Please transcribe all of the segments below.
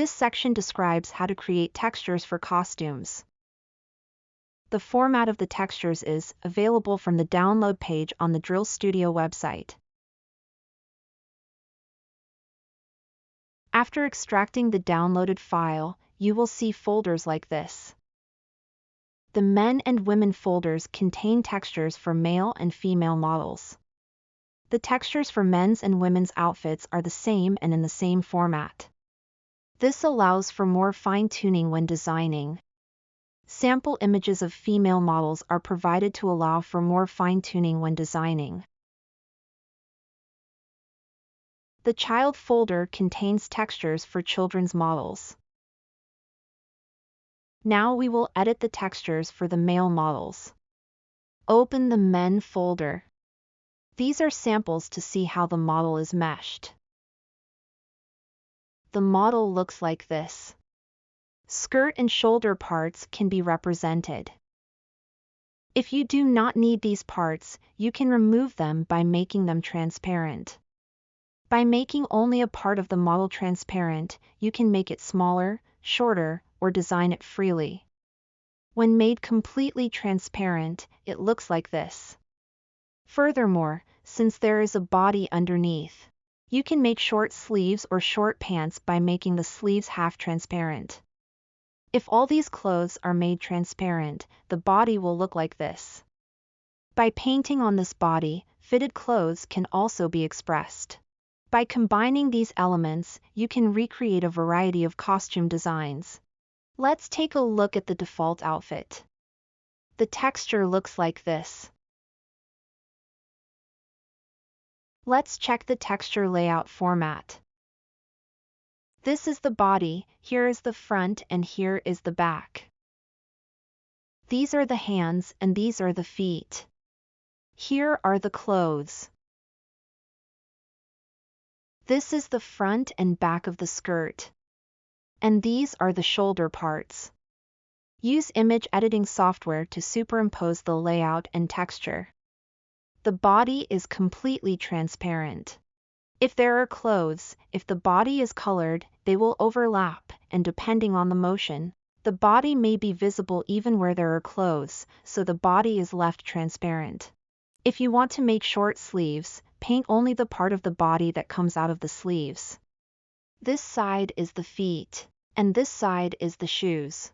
This section describes how to create textures for costumes. The format of the textures is available from the download page on the Drill Studio website. After extracting the downloaded file, you will see folders like this. The men and women folders contain textures for male and female models. The textures for men's and women's outfits are the same and in the same format. This allows for more fine-tuning when designing. Sample images of female models are provided to allow for more fine-tuning when designing. The child folder contains textures for children's models. Now we will edit the textures for the male models. Open the men folder. These are samples to see how the model is meshed. The model looks like this. Skirt and shoulder parts can be represented. If you do not need these parts, you can remove them by making them transparent. By making only a part of the model transparent, you can make it smaller, shorter, or design it freely. When made completely transparent, it looks like this. Furthermore, since there is a body underneath, you can make short sleeves or short pants by making the sleeves half transparent. If all these clothes are made transparent, the body will look like this. By painting on this body, fitted clothes can also be expressed. By combining these elements, you can recreate a variety of costume designs. Let's take a look at the default outfit. The texture looks like this. Let's check the texture layout format. This is the body, here is the front, and here is the back. These are the hands and these are the feet. Here are the clothes. This is the front and back of the skirt. And these are the shoulder parts. Use image editing software to superimpose the layout and texture. The body is completely transparent. If there are clothes, if the body is colored, they will overlap, and depending on the motion, the body may be visible even where there are clothes, so the body is left transparent. If you want to make short sleeves, paint only the part of the body that comes out of the sleeves. This side is the feet, and this side is the shoes.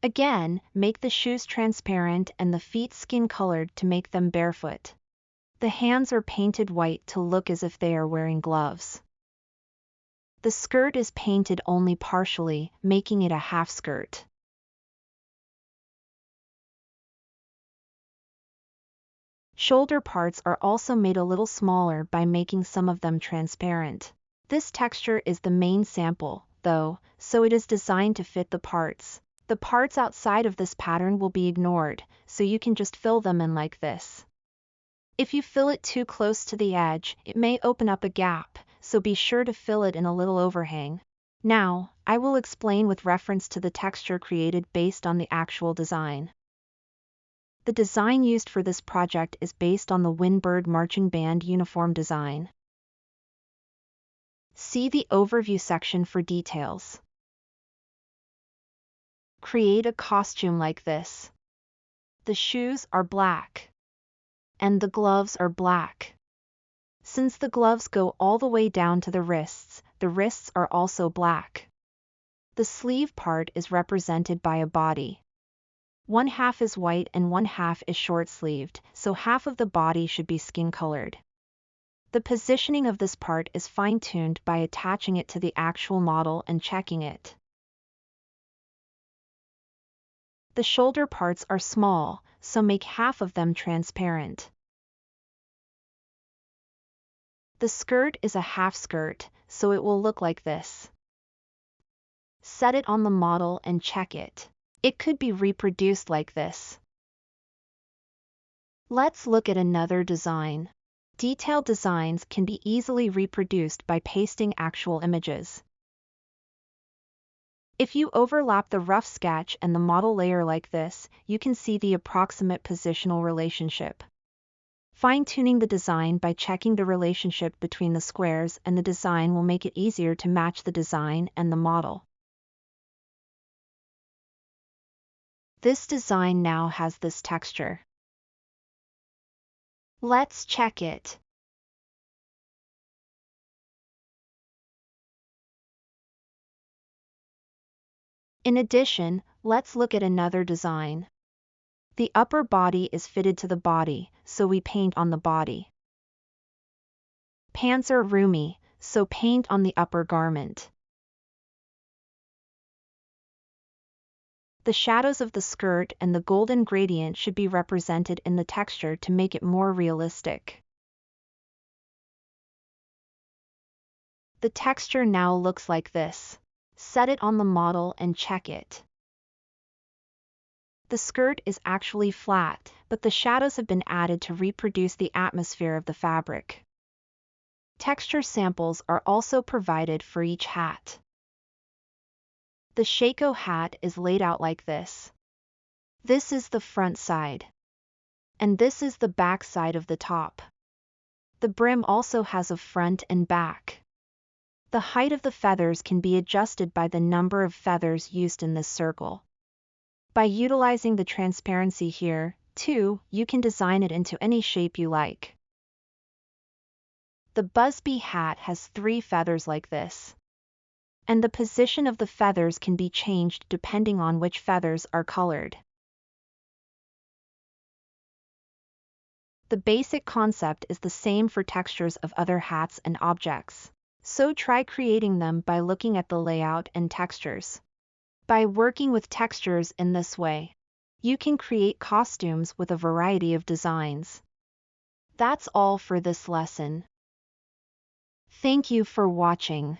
Again, make the shoes transparent and the feet skin colored to make them barefoot. The hands are painted white to look as if they are wearing gloves. The skirt is painted only partially, making it a half skirt. Shoulder parts are also made a little smaller by making some of them transparent. This texture is the main sample, though, so it is designed to fit the parts. The parts outside of this pattern will be ignored, so you can just fill them in like this. If you fill it too close to the edge, it may open up a gap, so be sure to fill it in a little overhang. Now, I will explain with reference to the texture created based on the actual design. The design used for this project is based on the Windbird Marching Band uniform design. See the overview section for details. Create a costume like this. The shoes are black. And the gloves are black. Since the gloves go all the way down to the wrists are also black. The sleeve part is represented by a body. One half is white and one half is short-sleeved, so half of the body should be skin-colored. The positioning of this part is fine-tuned by attaching it to the actual model and checking it. The shoulder parts are small, so make half of them transparent. The skirt is a half skirt, so it will look like this. Set it on the model and check it. It could be reproduced like this. Let's look at another design. Detailed designs can be easily reproduced by pasting actual images. If you overlap the rough sketch and the model layer like this, you can see the approximate positional relationship. Fine-tuning the design by checking the relationship between the squares and the design will make it easier to match the design and the model. This design now has this texture. Let's check it. In addition, let's look at another design. The upper body is fitted to the body, so we paint on the body. Pants are roomy, so paint on the upper garment. The shadows of the skirt and the golden gradient should be represented in the texture to make it more realistic. The texture now looks like this. Set it on the model and check it. The skirt is actually flat, but the shadows have been added to reproduce the atmosphere of the fabric. Texture samples are also provided for each hat. The shako hat is laid out like this. This is the front side. And this is the back side of the top. The brim also has a front and back. The height of the feathers can be adjusted by the number of feathers used in this circle. By utilizing the transparency here, too, you can design it into any shape you like. The Busby hat has 3 feathers like this. And the position of the feathers can be changed depending on which feathers are colored. The basic concept is the same for textures of other hats and objects. So try creating them by looking at the layout and textures. By working with textures in this way, you can create costumes with a variety of designs. That's all for this lesson. Thank you for watching.